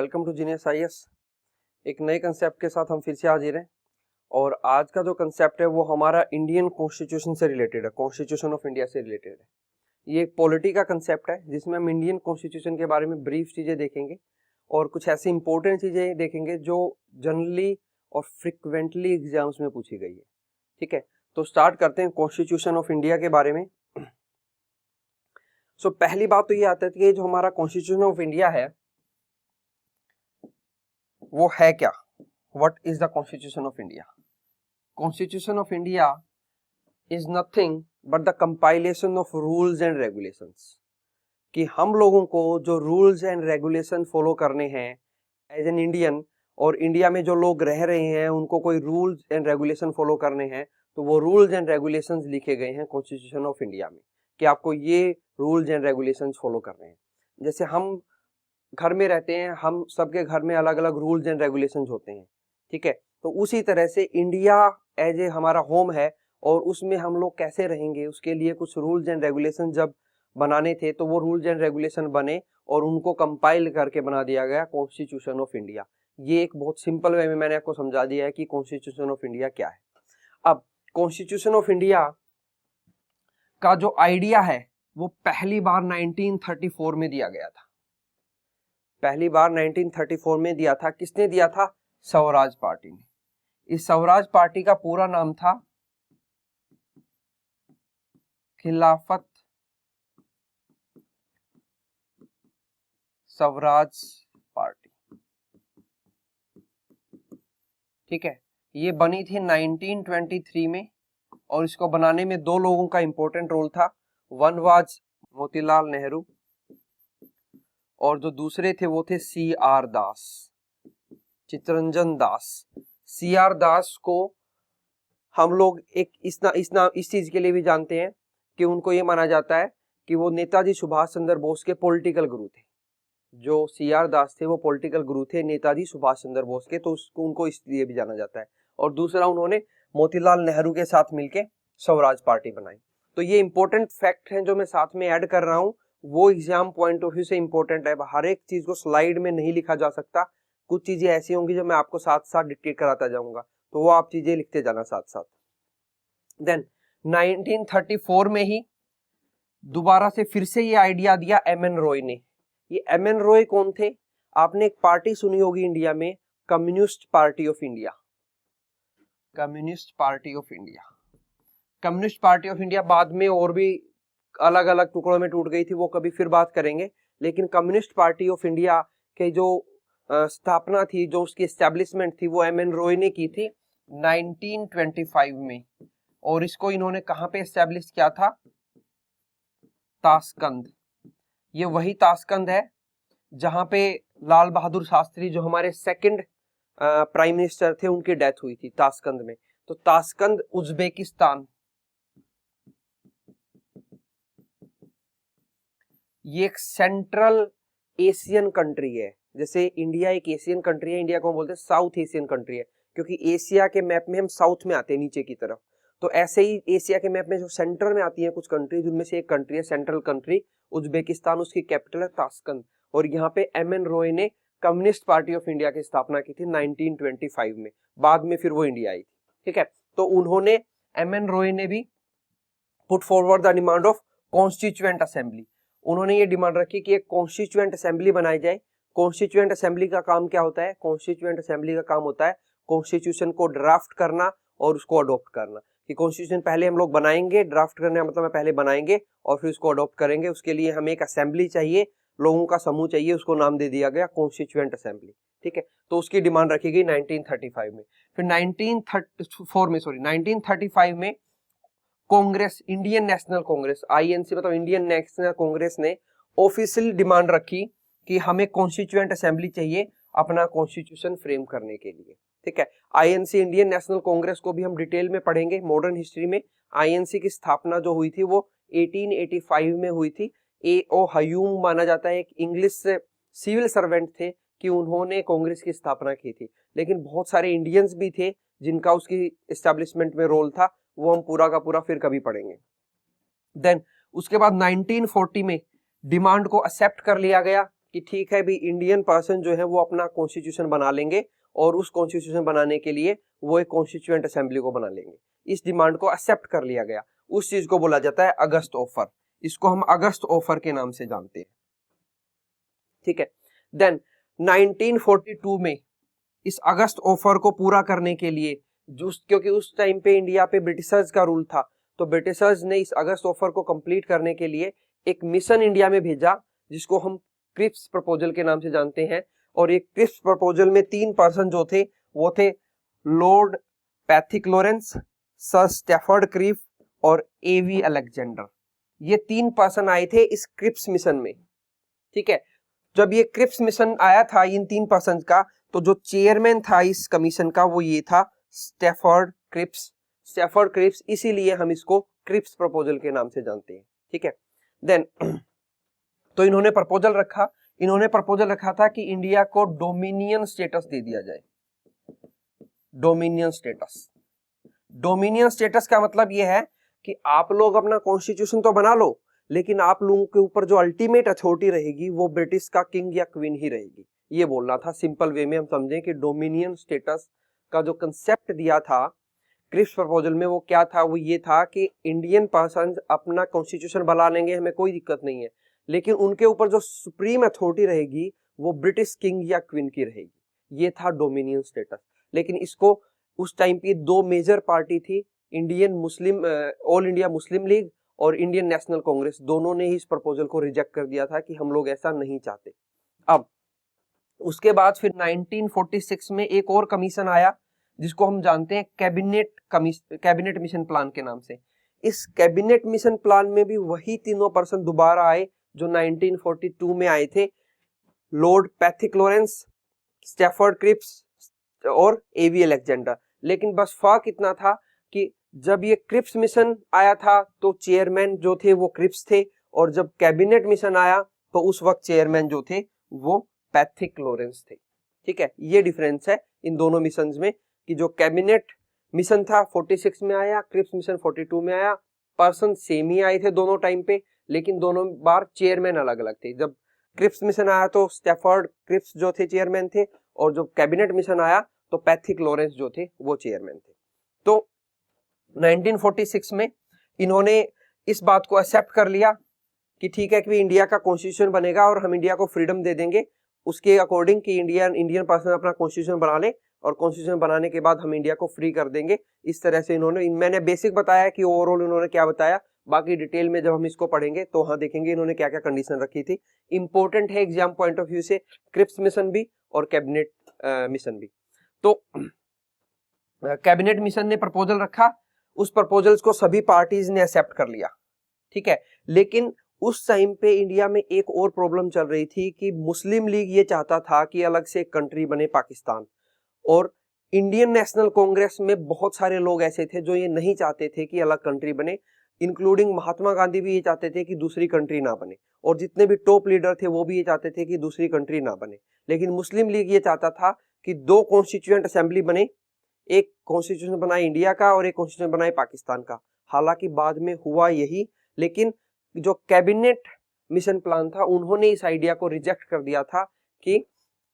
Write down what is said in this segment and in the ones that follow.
Welcome to genius IAS. एक नए concept के साथ हम फिर से हाजिर हैं और आज का जो कंसेप्ट है वो हमारा इंडियन कॉन्स्टिट्यूशन से रिलेटेड है, कॉन्स्टिट्यूशन ऑफ इंडिया से रिलेटेड है। ये एक पॉलिटी का कंसेप्ट है जिसमें हम इंडियन कॉन्स्टिट्यूशन के बारे में ब्रीफ चीज़ें देखेंगे और कुछ ऐसी इंपॉर्टेंट चीज़ें देखेंगे जो जनरली और फ्रिक्वेंटली एग्जाम्स में पूछी गई है। ठीक है, तो स्टार्ट करते हैं कॉन्स्टिट्यूशन ऑफ इंडिया के बारे में। सो पहली बात तो ये आता है कि जो हमारा कॉन्स्टिट्यूशन ऑफ इंडिया है वो है क्या। What is the constitution of India? Constitution of India is nothing but the compilation of rules and regulations. कि हम लोगों को जो रूल्स एंड रेगुलेशन फॉलो करने हैं एज एन इंडियन, और इंडिया में जो लोग रह रहे हैं उनको कोई रूल्स एंड रेगुलेशन फॉलो करने हैं, तो वो रूल्स एंड रेगुलेशंस लिखे गए हैं कॉन्स्टिट्यूशन ऑफ इंडिया में कि आपको ये रूल्स एंड रेगुलेशंस फॉलो करने हैं। जैसे हम घर में रहते हैं, हम सबके घर में अलग अलग रूल्स एंड रेगुलेशंस होते हैं। ठीक है, तो उसी तरह से इंडिया एज ए हमारा होम है और उसमें हम लोग कैसे रहेंगे उसके लिए कुछ रूल्स एंड रेगुलेशन जब बनाने थे तो वो रूल्स एंड रेगुलेशन बने और उनको कंपाइल करके बना दिया गया कॉन्स्टिट्यूशन ऑफ इंडिया। ये एक बहुत सिंपल वे में मैंने आपको समझा दिया है कि कॉन्स्टिट्यूशन ऑफ इंडिया क्या है। अब कॉन्स्टिट्यूशन ऑफ इंडिया का जो आइडिया है वो पहली बार 1934 में दिया गया था। पहली बार 1934 में दिया था। किसने दिया था? स्वराज पार्टी ने। इस स्वराज पार्टी का पूरा नाम था खिलाफत स्वराज पार्टी। ठीक है, ये बनी थी 1923 में और इसको बनाने में दो लोगों का इंपॉर्टेंट रोल था। वन वाज मोतीलाल नेहरू और जो दूसरे थे वो थे CR दास, चित्तरंजन दास। CR दास को हम लोग एक इस चीज के लिए भी जानते हैं कि उनको ये माना जाता है कि वो नेताजी सुभाष चंद्र बोस के पॉलिटिकल गुरु थे। जो CR दास थे वो पॉलिटिकल गुरु थे नेताजी सुभाष चंद्र बोस के, तो उनको इसलिए भी जाना जाता है। और दूसरा, उन्होंने मोतीलाल नेहरू के साथ मिलके स्वराज पार्टी बनाई। तो ये इंपॉर्टेंट फैक्ट हैं जो मैं साथ में ऐड कर रहा हूँ, वो एग्जाम पॉइंट ऑफ व्यू से इंपॉर्टेंट है। हर एक चीज को स्लाइड में नहीं लिखा जा सकता, कुछ चीजें ऐसी होंगी जो मैं आपको साथ साथ डिक्टेट कराता जाऊंगा, तो वो आप चीजें लिखते जाना साथ साथ। देन 1934 में ही दोबारा से फिर से ये आइडिया दिया MN रॉय ने। ये MN रॉय कौन थे? आपने एक पार्टी सुनी होगी इंडिया में, communist party of India. Communist party of India, communist party of India बाद में और भी अलग अलग टुकड़ों में टूट गई थी, वो कभी फिर बात करेंगे। लेकिन कम्युनिस्ट पार्टी ऑफ इंडिया के जो स्थापना थी, जो उसकी एस्टेब्लिशमेंट थी, वो MN रॉय ने की थी 1925 में। और इसको इन्होंने कहां पे एस्टेब्लिश किया था? ताशकंद। ये वही ताशकंद है जहां पे लाल बहादुर शास्त्री, जो हमारे सेकंड प्राइम मिनिस्टर थे, उनकी डेथ हुई थी ताशकंद में। तो ताशकंद उज्बेकिस्तान, ये एक सेंट्रल एशियन कंट्री है। जैसे इंडिया एक एशियन कंट्री है, इंडिया को हम बोलते हैं साउथ एशियन कंट्री है, क्योंकि एशिया के मैप में हम साउथ में आते हैं, नीचे की तरफ। तो ऐसे ही एशिया के मैप में जो सेंटर में आती है कुछ कंट्री, जिनमें से एक कंट्री है सेंट्रल कंट्री उज्बेकिस्तान, उसकी कैपिटल है ताशकंद। और यहाँ पे MN रॉय ने कम्युनिस्ट पार्टी ऑफ इंडिया की स्थापना की थी 1925 में। बाद में फिर वो इंडिया आई। ठीक है, तो उन्होंने, MN रॉय ने भी put forward the demand of constituent assembly. उन्होंने ये डिमांड रखी कि एक कॉन्स्टिट्यूएंट असेंबली बनाई जाए। कॉन्स्टिट्यूएंट असेंबली का काम क्या होता है? कॉन्स्टिट्यूएंट असेंबली का काम होता है कॉन्स्टिट्यूशन को ड्राफ्ट करना और उसको अडॉप्ट करना। कि कॉन्स्टिट्यूशन पहले हम लोग बनाएंगे, ड्राफ्ट करने का मतलब है पहले बनाएंगे और फिर उसको अडॉप्ट करेंगे। उसके लिए हमें एक असेंबली चाहिए, लोगों का समूह चाहिए, उसको नाम दे दिया गया कॉन्स्टिट्यूएंट असेंबली। ठीक है, तो उसकी डिमांड रखी गई 1935 में। फिर 1935 में Congress, Indian national Congress, INC मतलब इंडियन नेशनल कांग्रेस ने ऑफिशियल डिमांड रखी कि हमें कॉन्स्टिट्यूएंट असेंबली चाहिए अपना कॉन्स्टिट्यूशन फ्रेम करने के लिए। ठीक है, INC इंडियन नेशनल कांग्रेस को भी हम डिटेल में पढ़ेंगे मॉडर्न हिस्ट्री में। INC की स्थापना जो हुई थी वो 1885 में हुई थी। A.O. ह्यूम माना जाता है, एक इंग्लिश सिविल सर्वेंट थे, कि उन्होंने कांग्रेस की स्थापना की थी। लेकिन बहुत सारे इंडियंस भी थे जिनका उसकी एस्टेब्लिशमेंट में रोल था, वो हम पूरा का पूरा फिर कभी पढ़ेंगे। देन उसके बाद 1940 में डिमांड को एक्सेप्ट कर लिया गया कि ठीक है भी इंडियन पर्सन जो है वो अपना कॉन्स्टिट्यूशन बना लेंगे और उस कॉन्स्टिट्यूशन बनाने के लिए वो एक कॉन्स्टिट्यूएंट असेंबली को बना लेंगे। इस डिमांड को एक्सेप्ट कर लिया गया। उस चीज को बोला जाता है अगस्त ऑफर। इसको हम अगस्त ऑफर के नाम से जानते हैं, ठीक है। देन 1942 में इस अगस्त ऑफर को पूरा करने के लिए क्योंकि उस टाइम पे इंडिया पे ब्रिटिशर्स का रूल था, तो ब्रिटिशर्स ने इस अगस्त ऑफर को कंप्लीट करने के लिए एक मिशन इंडिया में भेजा जिसको हम क्रिप्स प्रपोजल के नाम से जानते हैं। और ये क्रिप्स प्रपोजल में 3 पर्सन जो थे वो थे Lord Pethick Lawrence, sir Stafford Cripps और एवी अलेक्जेंडर। ये 3 पर्सन आए थे इस क्रिप्स मिशन में, ठीक है। जब ये क्रिप्स मिशन आया था इन 3 पर्सन का, तो जो चेयरमैन था इस कमीशन का वो ये था स्टैफर्ड क्रिप्स। स्टैफर्ड क्रिप्स, इसीलिए हम इसको क्रिप्स प्रपोजल के नाम से जानते हैं, ठीक है। देन तो इन्होंने प्रपोजल रखा था कि इंडिया को डोमिनियन स्टेटस दे दिया जाए। डोमिनियन स्टेटस का मतलब यह है कि आप लोग अपना कॉन्स्टिट्यूशन तो बना लो, लेकिन आप लोगों के ऊपर जो अल्टीमेट अथॉरिटी रहेगी वो ब्रिटिश का किंग या क्वीन ही रहेगी। ये बोलना था। सिंपल वे में हम समझें कि डोमिनियन स्टेटस का जो कंसेप्ट दिया था क्रिप्स प्रपोजल में वो क्या था, वो ये था कि इंडियन पर्सन अपना कॉन्स्टिट्यूशन बना लेंगे, हमें कोई दिक्कत नहीं है, लेकिन उनके ऊपर जो सुप्रीम अथॉरिटी रहेगी वो ब्रिटिश किंग या क्वीन की रहेगी। ये था डोमिनियन स्टेटस। लेकिन इसको उस टाइम पे 2 मेजर पार्टी थी, ऑल इंडिया मुस्लिम लीग और इंडियन नेशनल कांग्रेस, दोनों ने ही इस प्रपोजल को रिजेक्ट कर दिया था कि हम लोग ऐसा नहीं चाहते। अब उसके बाद फिर 1946 में एक और कमीशन आया जिसको हम जानते हैं कैबिनेट मिशन प्लान के नाम से। इस कैबिनेट मिशन प्लान में भी वही तीनों पर्सन दोबारा आए जो 1942 में आए थे, Lord Pethick Lawrence, Stafford Cripps और एवी अलेक्जेंडर। लेकिन बस फर्क इतना था कि जब ये क्रिप्स मिशन आया था तो चेयरमैन जो थे वो क्रिप्स थे, और जब कैबिनेट मिशन आया तो उस वक्त चेयरमैन जो थे वो पैथिक लॉरेंस थे, ठीक है। ये डिफरेंस है इन दोनों मिशंस में कि जो कैबिनेट मिशन था 46 में आया, क्रिप्स मिशन 42 में आया। पर्सन सेम ही आए थे दोनों टाइम पे, लेकिन दोनों बार चेयरमैन अलग अलग थे। जब क्रिप्स मिशन आया तो स्टैफर्ड क्रिप्स जो थे चेयरमैन थे, और जब कैबिनेट मिशन आया तो पैथिक लॉरेंस जो थे वो चेयरमैन थे। तो 1946 में इन्होंने इस बात को एक्सेप्ट कर लिया कि ठीक है कि इंडिया का कॉन्स्टिट्यूशन बनेगा और हम इंडिया को फ्रीडम दे देंगे उसके अकॉर्डिंग कि इंडियन पर्सन अपना कॉन्स्टिट्यूशन बना ले, और कॉन्स्टिट्यूशन बनाने के बाद हम इंडिया को फ्री कर देंगे। इस तरह से मैंने बेसिक बताया कि ओवरऑल इन्होंने क्या बताया, बाकी डिटेल में जब हम इसको पढ़ेंगे तो हाँ देखेंगे इन्होंने क्या क्या कंडीशन रखी थी। इंपॉर्टेंट है एग्जाम पॉइंट ऑफ व्यू से क्रिप्स मिशन भी और कैबिनेट मिशन भी। तो कैबिनेट मिशन ने प्रपोजल रखा, उस प्रपोजल्स को सभी पार्टीज ने एक्सेप्ट कर लिया, ठीक है। लेकिन उस टाइम पे इंडिया में एक और प्रॉब्लम चल रही थी कि मुस्लिम लीग ये चाहता था कि अलग से एक कंट्री बने पाकिस्तान, और इंडियन नेशनल कांग्रेस में बहुत सारे लोग ऐसे थे जो ये नहीं चाहते थे कि अलग कंट्री बने, इंक्लूडिंग महात्मा गांधी भी ये चाहते थे कि दूसरी कंट्री ना बने, और जितने भी टॉप लीडर थे वो भी ये चाहते थे कि दूसरी कंट्री ना बने। लेकिन मुस्लिम लीग ये चाहता था कि 2 कॉन्स्टिट्यूएंट असेंबली बने, एक कॉन्स्टिट्यूशन बनाए इंडिया का और एक कॉन्स्टिट्यूशन बनाए पाकिस्तान का। हालांकि बाद में हुआ यही, लेकिन जो कैबिनेट मिशन प्लान था उन्होंने इस आइडिया को रिजेक्ट कर दिया था कि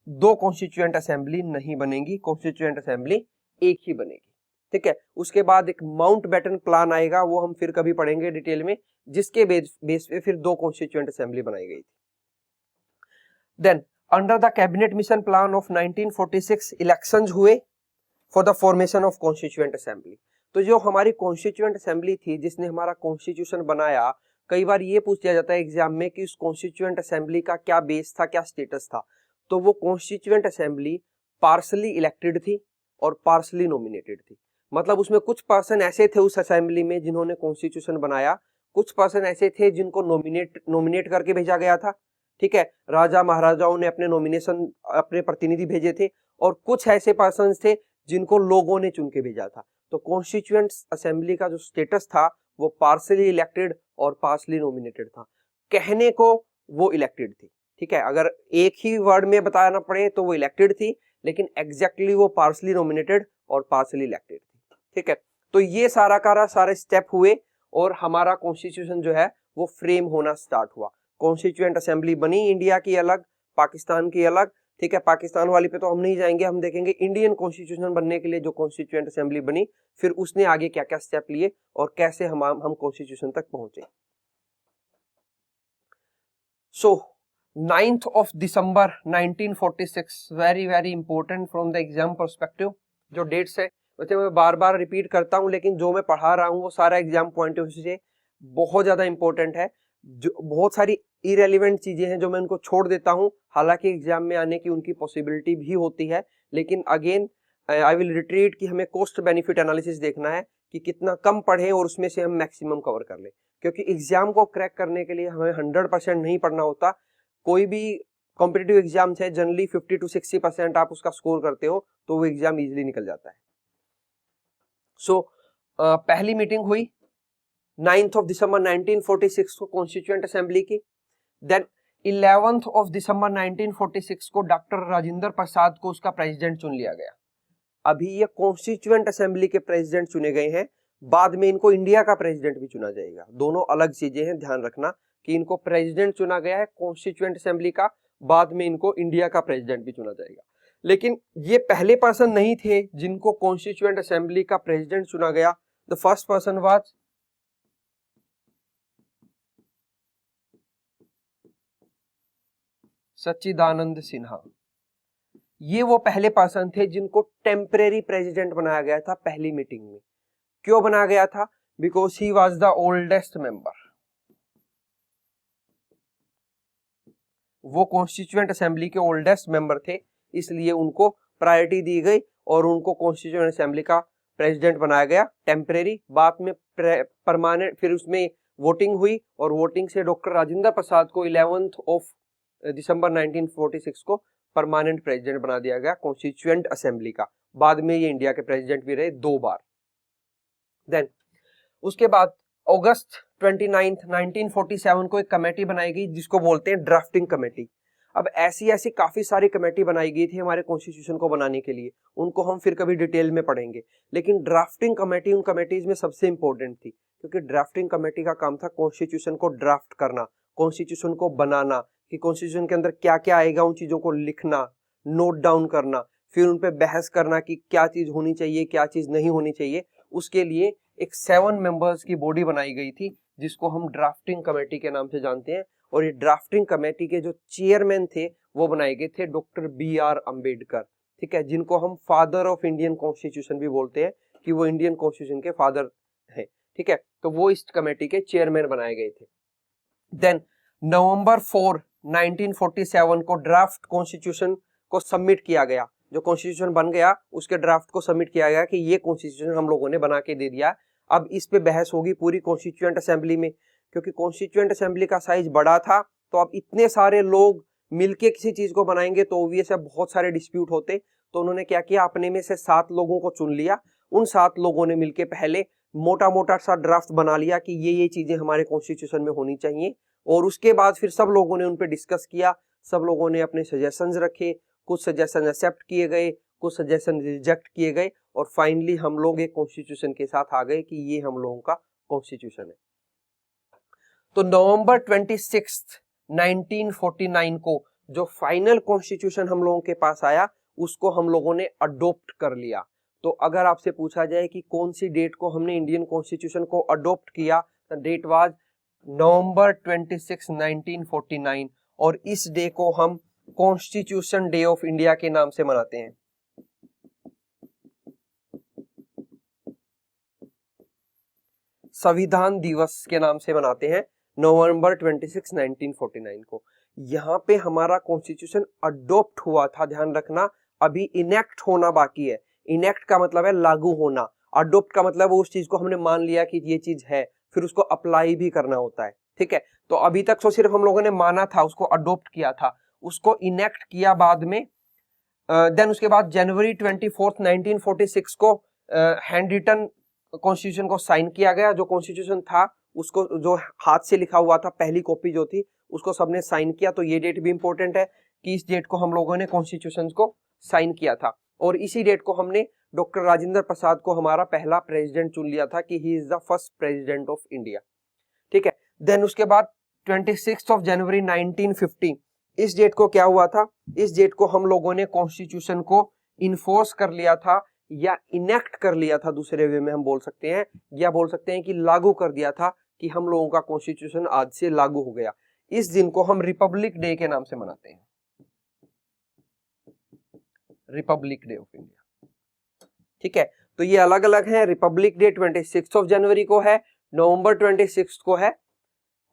2 कॉन्स्टिट्यूएंट असेंबली नहीं बनेगी, कॉन्स्टिट्यूएंट असेंबली एक ही बनेगी, ठीक है। उसके बाद एक माउंटबेटन प्लान आएगा, वो हम फिर कभी पढ़ेंगे डिटेल में, जिसके बेस पे फिर 2 कॉन्स्टिट्यूएंट असेंबली बनाई गई थी। Then under the cabinet mission plan of 1946 elections हुए for the formation of constituent assembly. तो जो हमारी कॉन्स्टिट्यूएंट असेंबली थी जिसने हमारा कॉन्स्टिट्यूशन बनाया, कई बार ये पूछ लिया जाता है एग्जाम में कि उस कॉन्स्टिट्यूएंट असेंबली का क्या बेस था, क्या स्टेटस था। तो वो कॉन्स्टिट्यूएंट असेंबली पार्शली इलेक्टेड थी और पार्शली नॉमिनेटेड थी। मतलब उसमें कुछ पर्सन ऐसे थे उस असेंबली में जिन्होंने कॉन्स्टिट्यूशन बनाया, कुछ पर्सन ऐसे थे जिनको नॉमिनेट करके भेजा गया था, ठीक है। राजा महाराजाओं ने अपने प्रतिनिधि भेजे थे, और कुछ ऐसे पर्सन थे जिनको लोगों ने चुन के भेजा था। तो कॉन्स्टिट्यूएंट असेंबली का जो स्टेटस था वो पार्शली इलेक्टेड और पार्शली नॉमिनेटेड था। कहने को वो इलेक्टेड थी, ठीक है। अगर एक ही वर्ड में बताना पड़े तो वो इलेक्टेड थी, लेकिन एग्जैक्टली वो पार्शली नॉमिनेटेड और पार्शली इलेक्टेड थी, ठीक है। तो ये सारे स्टेप हुए और हमारा कॉन्स्टिट्यूशन जो है वो फ्रेम होना स्टार्ट हुआ। कॉन्स्टिट्यूएंट असेंबली बनी इंडिया की अलग, पाकिस्तान की अलग, ठीक है। पाकिस्तान वाली पे तो हम नहीं जाएंगे, हम देखेंगे इंडियन कॉन्स्टिट्यूशन बनने के लिए जो कॉन्स्टिट्यूएंट असेंबली बनी, फिर उसने आगे क्या क्या स्टेप लिए और कैसे हम कॉन्स्टिट्यूशन तक पहुंचे। सो 9th of December 1946, very very important from the exam perspective. जो डेट्स है वैसे मैं बार बार रिपीट करता हूं, लेकिन जो मैं पढ़ा रहा हूं वो सारा एग्जाम पॉइंट ऑफ व्यू से बहुत ज्यादा इंपॉर्टेंट है। जो बहुत सारी इरेलीवेंट चीजें हैं जो मैं उनको छोड़ देता हूं, हालांकि एग्जाम में आने की उनकी पॉसिबिलिटी भी होती है, लेकिन अगेन आई विल रिट्रीट कि हमें कॉस्ट बेनिफिट एनालिसिस देखना है कि कितना कम पढ़े और उसमें से हम मैक्सिमम कवर कर ले, क्योंकि एग्जाम को क्रैक करने के लिए हमें 100% नहीं पढ़ना होता। कोई भी कॉम्पिटिटिव एग्जाम है जनरली 50 to 60% आप उसका स्कोर करते हो तो वो एग्जाम इजीली निकल जाता है। सो पहली मीटिंग हुई 9th of December 1946 को कॉन्स्टिट्यूएंट असेंबली की। देन 11th of December 1946 को डॉक्टर राजेंद्र प्रसाद को उसका प्रेसिडेंट चुन लिया गया। अभी ये कॉन्स्टिट्यूएंट असेंबली के प्रेसिडेंट चुने गए हैं, बाद में इनको इंडिया का प्रेसिडेंट भी चुना जाएगा। दोनों अलग चीजें हैं, ध्यान रखना कि इनको प्रेसिडेंट चुना गया है कॉन्स्टिट्यूएंट असेंबली का, बाद में इनको इंडिया का प्रेसिडेंट भी चुना जाएगा। लेकिन ये पहले पर्सन नहीं थे जिनको कॉन्स्टिट्यूएंट असेंबली का प्रेसिडेंट चुना गया। द फर्स्ट पर्सन वाज सच्चिदानंद सिन्हा। ये वो पहले पर्सन थे जिनको टेम्परेरी प्रेसिडेंट बनाया गया था पहली मीटिंग में। क्यों बनाया गया था? Because he was the oldest member. वो कॉन्स्टिट्यूएंट असेंबली के ओल्डेस्ट मेंबर थे, इसलिए उनको प्रायोरिटी दी गई और उनको कॉन्स्टिट्यूएंट असेंबली का प्रेसिडेंट बनाया गया टेम्परेरी। बाद में परमानेंट, फिर उसमें वोटिंग हुई और वोटिंग से डॉक्टर राजेंद्र प्रसाद को 11th of December 1946 को परमानेंट प्रेसिडेंट बना दिया गया कॉन्स्टिट्यूएंट असेंबली का। बाद में ये इंडिया के प्रेसिडेंट भी रहे 2 बार। देन उसके बाद अगस्त 29, 1947 को एक कमेटी बनाई गई जिसको बोलते हैं ड्राफ्टिंग कमेटी। अब ऐसी काफी सारी कमेटी बनाई गई थी हमारे कॉन्स्टिट्यूशन को बनाने के लिए, उनको हम फिर कभी डिटेल में पढ़ेंगे, लेकिन ड्राफ्टिंग कमेटी उन कमेटीज में सबसे इंपॉर्टेंट थी, क्योंकि ड्राफ्टिंग कमेटी का काम था कॉन्स्टिट्यूशन को ड्राफ्ट करना, कॉन्स्टिट्यूशन को बनाना, कि कॉन्स्टिट्यूशन के अंदर क्या क्या आएगा उन चीजों को लिखना, नोट डाउन करना, फिर उन पे बहस करना कि क्या चीज होनी चाहिए क्या चीज नहीं होनी चाहिए। उसके लिए एक 7 मेंबर्स की बॉडी बनाई गई थी जिसको हम ड्राफ्टिंग कमेटी के नाम से जानते हैं। और ये ड्राफ्टिंग कमेटी के जो चेयरमैन थे वो बनाए गए थे डॉक्टर BR अम्बेडकर, ठीक है, जिनको हम फादर ऑफ इंडियन कॉन्स्टिट्यूशन भी बोलते हैं, कि वो इंडियन कॉन्स्टिट्यूशन के फादर हैं, ठीक है। तो वो इस कमेटी के चेयरमैन बनाए गए थे। देन नवंबर 4, 1947 को ड्राफ्ट कॉन्स्टिट्यूशन को सबमिट किया गया। जो कॉन्स्टिट्यूशन बन गया उसके ड्राफ्ट को सबमिट किया गया कि ये कॉन्स्टिट्यूशन हम लोगों ने बना के दे दिया। अब इस पे बहस होगी पूरी कॉन्स्टिट्यूएंट असेंबली में, क्योंकि कॉन्स्टिट्यूएंट असेंबली का साइज बड़ा था, तो अब इतने सारे लोग मिलके किसी चीज को बनाएंगे तो ऑब्वियस है बहुत सारे डिस्प्यूट होते। तो उन्होंने क्या किया, अपने में से 7 लोगों को चुन लिया। उन 7 लोगों ने मिलके पहले मोटा मोटा सा ड्राफ्ट बना लिया कि ये चीजें हमारे कॉन्स्टिट्यूशन में होनी चाहिए, और उसके बाद फिर सब लोगों ने उन पे डिस्कस किया, सब लोगों ने अपने सजेशंस रखे, कुछ सजेशन एक्सेप्ट किए गए, कुछ सजेशन रिजेक्ट किए गए, और फाइनली हम लोग एक कॉन्स्टिट्यूशन के साथ आ गए कि ये हम लोगों का कॉन्स्टिट्यूशन है। तो नवंबर 26, 1949 को जो फाइनल कॉन्स्टिट्यूशन हम लोगों के पास आया उसको हम लोगों ने अडॉप्ट कर लिया। तो अगर आपसे पूछा जाए कि कौन सी डेट को हमने इंडियन कॉन्स्टिट्यूशन को अडॉप्ट किया, तो डेट वाज नवंबर 26, 1949, और इस डे को हम कॉन्स्टिट्यूशन डे ऑफ इंडिया के नाम से मनाते हैं। संविधान दिवस के नाम से मनाते हैं नवंबर 26, 1949 को। यहाँ पे हमारा कॉन्स्टिट्यूशन अडॉप्ट हुआ था, ध्यान रखना, अभी इनेक्ट होना बाकी है। इनेक्ट का मतलब है लागू होना, अडॉप्ट का मतलब उस चीज को हमने मान लिया कि ये चीज है, फिर उसको अप्लाई भी करना होता है, ठीक है। तो अभी तक तो सिर्फ हम लोगों ने माना था, उसको अडॉप्ट किया था, उसको इनेक्ट किया बाद में। देन उसके बाद जनवरी 24, 1946 को हैंड रिटन कॉन्स्टिट्यूशन को साइन किया गया। जो कॉन्स्टिट्यूशन था उसको जो हाथ से लिखा हुआ था पहली कॉपी जो थी उसको सबने साइन किया। तो ये डेट भी इंपॉर्टेंट है कि इस डेट को हम लोगों ने कॉन्स्टिट्यूशन को साइन किया था, और इसी डेट को हमने डॉक्टर राजेंद्र प्रसाद को हमारा पहला प्रेसिडेंट चुन लिया था कि he is the first president of India, ठीक है। देन उसके बाद 26 जनवरी 1950 इस डेट को क्या हुआ था, इस डेट को हम लोगों ने कॉन्स्टिट्यूशन को इन्फोर्स कर लिया था या इनेक्ट कर लिया था, दूसरे वे में हम बोल सकते हैं, या बोल सकते हैं कि लागू कर दिया था कि हम लोगों का कॉन्स्टिट्यूशन आज से लागू हो गया। इस दिन को हम रिपब्लिक डे के नाम से मनाते हैं, रिपब्लिक डे ऑफ इंडिया। ठीक है, तो ये अलग अलग है। रिपब्लिक डे 26 जनवरी को है, नवंबर 26 को है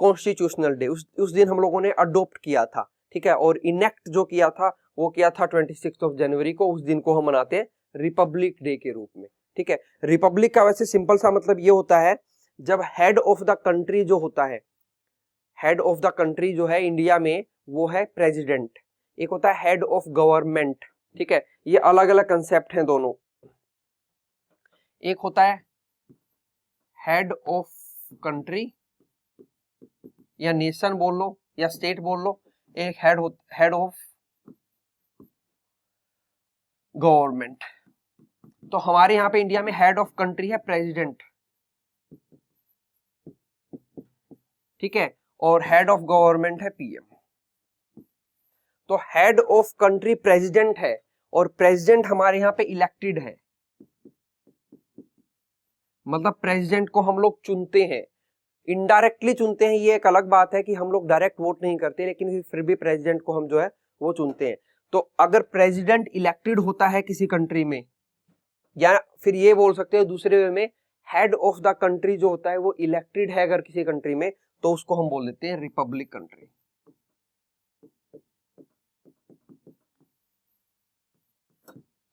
कॉन्स्टिट्यूशनल डे, उस दिन हम लोगों ने अडॉप्ट किया था। ठीक है, और इनेक्ट जो किया था वो किया था 26 जनवरी को, उस दिन को हम मनाते हैं रिपब्लिक डे के रूप में। ठीक है, रिपब्लिक का वैसे सिंपल सा मतलब ये होता है, जब हेड ऑफ द कंट्री जो होता है, हेड ऑफ द कंट्री जो है इंडिया में वो है प्रेसिडेंट, एक होता है हेड ऑफ गवर्नमेंट। ठीक है, ये अलग अलग कंसेप्ट हैं दोनों। एक होता है हेड ऑफ कंट्री या नेशन बोल लो या स्टेट बोल लो, एक हेड ऑफ गवर्नमेंट। तो हमारे यहाँ पे इंडिया में हेड ऑफ कंट्री है प्रेसिडेंट, ठीक है, और हेड ऑफ गवर्नमेंट है पीएम। तो हेड ऑफ कंट्री प्रेसिडेंट है और प्रेसिडेंट हमारे यहाँ पे इलेक्टेड है, मतलब प्रेसिडेंट को हम लोग चुनते हैं, इनडायरेक्टली चुनते हैं। ये एक अलग बात है कि हम लोग डायरेक्ट वोट नहीं करते, लेकिन फिर भी प्रेसिडेंट को हम जो है वो चुनते हैं। तो अगर प्रेसिडेंट इलेक्टेड होता है किसी कंट्री में, या फिर ये बोल सकते हैं दूसरे वे में, हेड ऑफ द कंट्री जो होता है वो इलेक्टेड है अगर किसी कंट्री में, तो उसको हम बोल देते हैं रिपब्लिक कंट्री।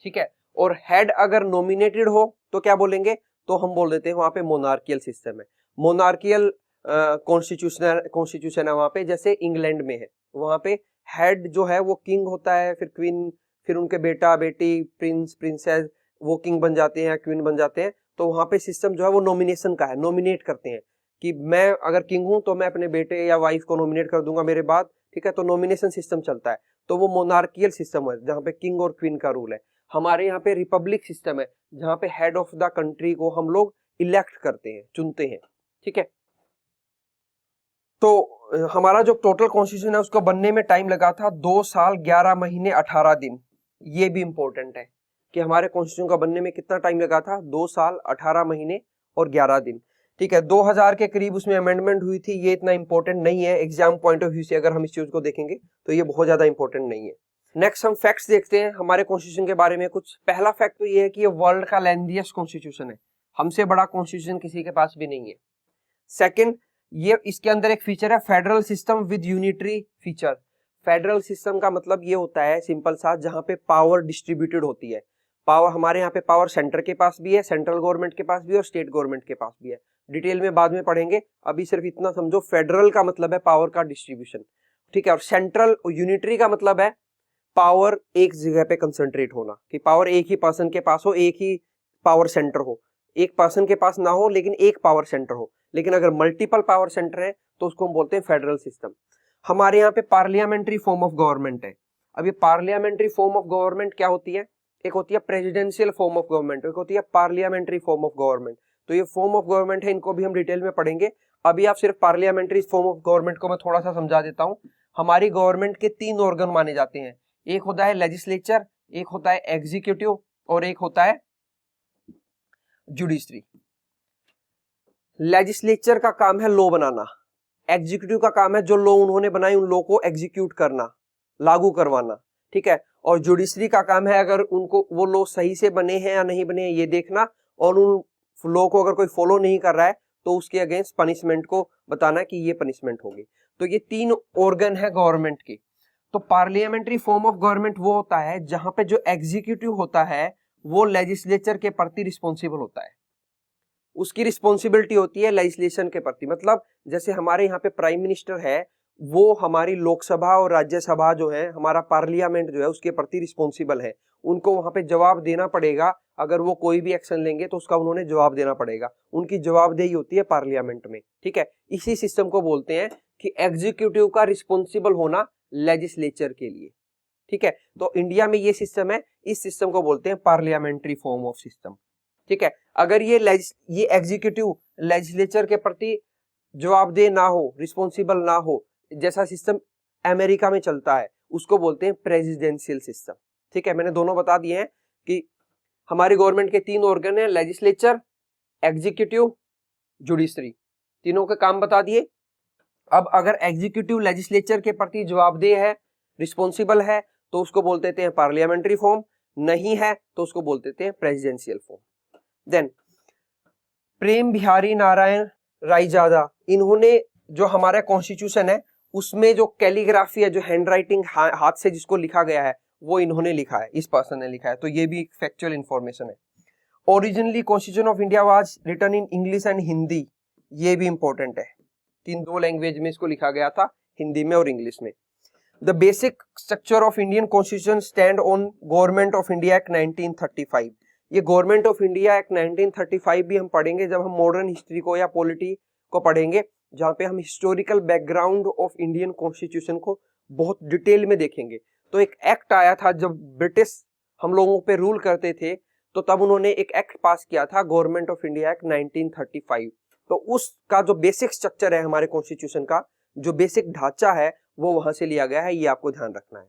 ठीक है, और हेड अगर नॉमिनेटेड हो तो क्या बोलेंगे, तो हम बोल देते हैं वहां पे मोनार्कियल सिस्टम है, मोनार्कियल कॉन्स्टिट्यूशन है वहां पे, जैसे इंग्लैंड में है, वहां पे हेड जो है वो किंग होता है, फिर क्वीन, फिर उनके बेटा बेटी, प्रिंस प्रिंसेस, वो किंग बन जाते हैं, क्वीन बन जाते हैं। तो वहां पे सिस्टम जो है वो नॉमिनेशन का है, नॉमिनेट करते हैं कि मैं अगर किंग हूं तो मैं अपने बेटे या वाइफ को नॉमिनेट कर दूंगा मेरे बाद। ठीक है, तो नॉमिनेशन सिस्टम चलता है, तो वो मोनार्कियल सिस्टम है जहां पे किंग और क्वीन का रूल है। हमारे यहाँ पे रिपब्लिक सिस्टम है जहां पे हेड ऑफ द कंट्री को हम लोग इलेक्ट करते हैं, चुनते हैं। ठीक है, तो हमारा जो टोटल कॉन्स्टिट्यूशन है उसको बनने में टाइम लगा था 2 साल 11 महीने 18 दिन। ये भी इंपॉर्टेंट है कि हमारे कॉन्स्टिट्यूशन का बनने में कितना टाइम लगा था, 2 साल 18 महीने और 11 दिन। ठीक है, 2000 के करीब उसमें अमेंडमेंट हुई थी, ये इतना इंपॉर्टेंट नहीं है एग्जाम पॉइंट ऑफ व्यू से, अगर हम इस चीज को देखेंगे तो ये बहुत ज्यादा इंपॉर्टेंट नहीं है। नेक्स्ट हम फैक्ट्स देखते हैं हमारे कॉन्स्टिट्यूशन के बारे में कुछ। पहला फैक्ट तो ये है कि ये वर्ल्ड का लेंथीएस्ट कॉन्स्टिट्यूशन है, हमसे बड़ा कॉन्स्टिट्यूशन किसी के पास भी नहीं है। सेकंड, ये इसके अंदर एक फीचर है federal system with unitary feature. Federal system का मतलब ये होता है सिंपल सा, जहां पे पावर डिस्ट्रीब्यूटेड होती है। पावर हमारे यहाँ पे पावर सेंटर के पास भी है, सेंट्रल गवर्नमेंट के पास भी और स्टेट गवर्नमेंट के पास भी है, डिटेल में बाद में पढ़ेंगे, अभी सिर्फ इतना समझो फेडरल का मतलब है पावर का डिस्ट्रीब्यूशन। ठीक है, और सेंट्रल यूनिटरी का मतलब है पावर एक जगह पे कंसंट्रेट होना, कि पावर एक ही पर्सन के पास हो, एक ही पावर सेंटर हो, एक पर्सन के पास ना हो लेकिन एक पावर सेंटर हो। लेकिन अगर मल्टीपल पावर सेंटर है तो उसको हम बोलते हैं फेडरल सिस्टम। हमारे यहाँ पे पार्लियामेंट्री फॉर्म ऑफ गवर्नमेंट है। अब ये पार्लियामेंट्री फॉर्म ऑफ गवर्नमेंट क्या होती है, एक होती है प्रेसिडेंशियल फॉर्म ऑफ गवर्नमेंट, एक होती है पार्लियामेंट्री फॉर्म ऑफ गवर्नमेंट। तो ये फॉर्म ऑफ गवर्नमेंट है, इनको भी हम डिटेल में पढ़ेंगे। अभी आप सिर्फ पार्लियामेंट्री फॉर्म ऑफ गवर्नमेंट को मैं थोड़ा सा समझा देता हूँ। हमारी गवर्नमेंट के 3 ऑर्गन माने जाते हैं, एक होता है लेजिस्लेचर, एक होता है एग्जीक्यूटिव और एक होता है जुडिशरी। लेजिस्लेचर का काम है लॉ बनाना, एग्जीक्यूटिव का काम है जो लॉ उन्होंने बनाए उन लॉ को एग्जीक्यूट करना, लागू करवाना। ठीक है, और जुडिशरी का काम है अगर उनको वो लॉ सही से बने हैं या नहीं बने हैं ये देखना, और उन लॉ को अगर कोई फॉलो नहीं कर रहा है तो उसके अगेंस्ट पनिशमेंट को बताना कि ये पनिशमेंट होगी। तो ये 3 ऑर्गन है गवर्नमेंट के। तो पार्लियामेंट्री फॉर्म ऑफ गवर्नमेंट वो होता है जहां पे जो एग्जीक्यूटिव होता है वो लेजिस्लेचर के प्रति रिस्पॉन्सिबल होता है, उसकी रिस्पॉन्सिबिलिटी होती है लेजिस्लेशन के प्रति। मतलब जैसे हमारे यहाँ पे प्राइम मिनिस्टर है, वो हमारी लोकसभा और राज्यसभा जो है, हमारा पार्लियामेंट जो है उसके प्रति रिस्पॉन्सिबल है, उनको वहां पे जवाब देना पड़ेगा। अगर वो कोई भी एक्शन लेंगे तो उसका उन्होंने जवाब देना पड़ेगा, उनकी जवाबदेही होती है पार्लियामेंट में। ठीक है, इसी सिस्टम को बोलते हैं कि एग्जीक्यूटिव का रिस्पॉन्सिबल होना लेजिस्लेचर के लिए। ठीक है, तो इंडिया में ये सिस्टम है, इस सिस्टम को बोलते हैं पार्लियामेंट्री फॉर्म ऑफ सिस्टम। ठीक है, अगर ये एग्जीक्यूटिव लेजिस्लेचर के प्रति जवाबदेह ना हो, रिस्पॉन्सिबल ना हो, जैसा सिस्टम अमेरिका में चलता है उसको बोलते हैं प्रेसिडेंशियल सिस्टम। ठीक है, मैंने दोनों बता दिए हैं कि हमारी गवर्नमेंट के 3 ऑर्गन है, लेजिस्लेचर, एग्जीक्यूटिव, जुडिशरी, तीनों के काम बता दिए। अब अगर एग्जीक्यूटिव लेजिस्लेचर के प्रति जवाबदेह है, रिस्पॉन्सिबल है, तो उसको बोलते थे पार्लियामेंट्री फॉर्म, नहीं है तो उसको बोलते थे प्रेसिडेंशियल फॉर्म। देन प्रेम बिहारी नारायण रायजादा, इन्होंने जो हमारा कॉन्स्टिट्यूशन है उसमें जो कैलीग्राफी है, जो हैंड राइटिंग हाथ से जिसको लिखा गया है वो इन्होंने लिखा है, इस पर्सन ने लिखा है, तो ये भी फैक्चुअल इंफॉर्मेशन है। Originally constitution of India was written in English and Hindi, ये भी इंपॉर्टेंट है, 2 लैंग्वेज में इसको लिखा गया था, हिंदी में और इंग्लिश में। The basic structure of Indian constitution stand on government of India act 1935। ये गवर्नमेंट ऑफ इंडिया एक्ट 1935 भी हम पढ़ेंगे जब हम मॉडर्न हिस्ट्री को या पॉलिटी को पढ़ेंगे, जहाँ पे हम historical background of Indian constitution को बहुत डिटेल में देखेंगे। तो एक एक्ट आया था जब ब्रिटिश हम लोगों पे रूल करते थे, तो तब उन्होंने एक एक्ट पास किया था, गवर्नमेंट ऑफ इंडिया एक्ट 1935। तो उसका जो बेसिक स्ट्रक्चर है हमारे कॉन्स्टिट्यूशन का, जो बेसिक ढांचा है वो वहां से लिया गया है, ये आपको ध्यान रखना है।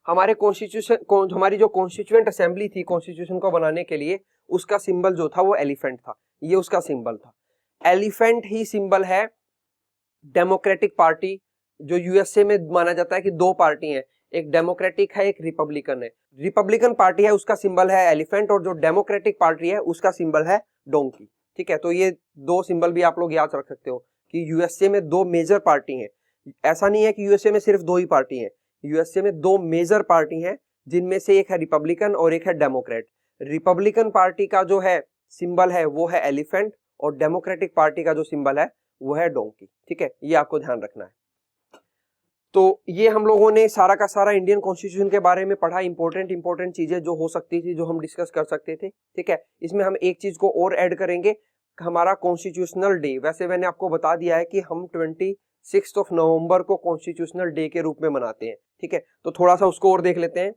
हमारे कॉन्स्टिट्यूशन, हमारी जो कॉन्स्टिट्यूएंट असेंबली थी कॉन्स्टिट्यूशन को बनाने के लिए, उसका सिंबल जो था वो एलिफेंट था, ये उसका सिंबल था। एलिफेंट ही सिंबल है डेमोक्रेटिक पार्टी, जो यूएसए में माना जाता है कि 2 पार्टी हैं, एक डेमोक्रेटिक है एक रिपब्लिकन है। रिपब्लिकन पार्टी है उसका सिंबल है एलिफेंट, और जो डेमोक्रेटिक पार्टी है उसका सिंबल है डोंकी। ठीक है, तो ये 2 सिंबल भी आप लोग याद रख सकते हो कि यूएसए में 2 मेजर पार्टी हैं। ऐसा नहीं है कि यूएसए में सिर्फ 2 ही पार्टी हैं, यूएसए में 2 मेजर पार्टी हैं, जिनमें से एक है रिपब्लिकन और एक है डेमोक्रेट। रिपब्लिकन पार्टी का जो है सिंबल है वो है एलिफेंट, और डेमोक्रेटिक पार्टी का जो सिंबल है वो है डोंकी। ठीक है, ये आपको ध्यान रखना है। तो ये हम लोगों ने सारा का सारा इंडियन कॉन्स्टिट्यूशन के बारे में पढ़ा, इंपॉर्टेंट चीजें जो हो सकती थी, जो हम डिस्कस कर सकते थे। ठीक है, इसमें हम एक चीज को और ऐड करेंगे, हमारा कॉन्स्टिट्यूशनल डे। वैसे मैंने आपको बता दिया है कि हम 26 नवंबर को कॉन्स्टिट्यूशनल डे के रूप में मनाते हैं। ठीक है, तो थोड़ा सा उसको और देख लेते हैं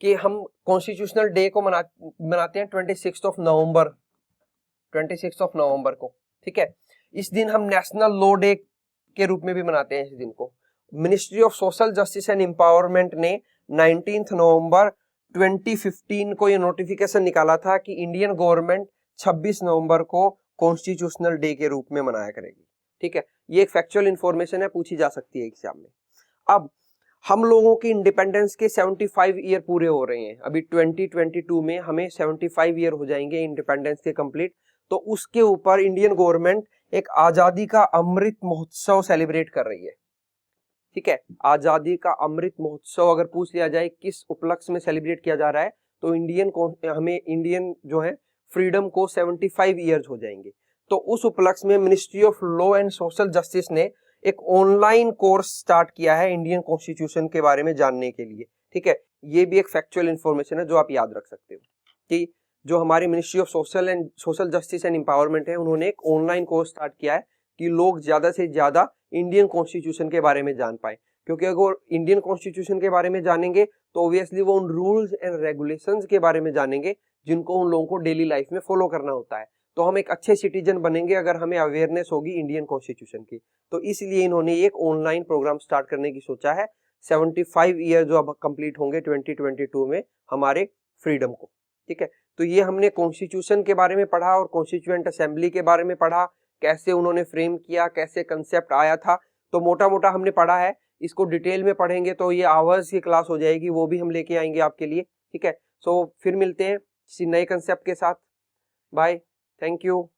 कि हम कॉन्स्टिट्यूशनल डे को मनाते हैं 26 नवंबर को। ठीक है, इस दिन हम नेशनल लॉ डे के रूप में भी मनाते हैं इस दिन को। Ministry of social justice and empowerment ने 19 नवंबर 2015 को ये नोटिफिकेशन निकाला था कि इंडियन गवर्नमेंट 26 नवंबर को कॉन्स्टिट्यूशनल डे के रूप में मनाया करेगी। ठीक है, ये एक फैक्चुअल इंफॉर्मेशन है, पूछी जा सकती है एग्जाम में। अब हम लोगों की इंडिपेंडेंस के 75 ईयर पूरे हो रहे हैं, अभी 2022 में हमें 75 ईयर हो जाएंगे इंडिपेंडेंस के कंप्लीट। तो उसके ऊपर इंडियन गवर्नमेंट एक आजादी का अमृत महोत्सव सेलिब्रेट कर रही है। ठीक है, आजादी का अमृत महोत्सव अगर पूछ लिया जाए किस उपलक्ष्य में सेलिब्रेट किया जा रहा है, तो हमें इंडियन जो है फ्रीडम को 75 ईयर्स हो जाएंगे। तो उस उपलक्ष्य में ministry of law and social justice ने एक ऑनलाइन कोर्स स्टार्ट किया है इंडियन कॉन्स्टिट्यूशन के बारे में जानने के लिए। ठीक है, ये भी एक फैक्चुअल इंफॉर्मेशन है जो आप याद रख सकते हो कि जो हमारी ministry of social justice and empowerment है, उन्होंने एक ऑनलाइन कोर्स स्टार्ट किया है कि लोग ज्यादा से ज्यादा इंडियन कॉन्स्टिट्यूशन के बारे में जान पाए। क्योंकि अगर इंडियन कॉन्स्टिट्यूशन के बारे में जानेंगे तो ऑब्वियसली वो उन रूल्स एंड रेगुलेशंस के बारे में जानेंगे जिनको उन लोगों को डेली लाइफ में फॉलो करना होता है। तो हम एक अच्छे सिटीजन बनेंगे अगर हमें अवेयरनेस होगी इंडियन कॉन्स्टिट्यूशन की। तो इसलिए इन्होंने एक ऑनलाइन प्रोग्राम स्टार्ट करने की सोचा है 75 ईयर जो अब कंप्लीट होंगे 2022 में हमारे फ्रीडम को। ठीक है, तो ये हमने कॉन्स्टिट्यूशन के बारे में पढ़ा और कॉन्स्टिट्यूएंट असेंबली के बारे में पढ़ा, कैसे उन्होंने फ्रेम किया, कैसे कंसेप्ट आया था। तो मोटा मोटा हमने पढ़ा है, इसको डिटेल में पढ़ेंगे तो ये आवर्स की क्लास हो जाएगी, वो भी हम लेके आएंगे आपके लिए। ठीक है, सो फिर मिलते हैं किसी नए कंसेप्ट के साथ। Bye, thank you.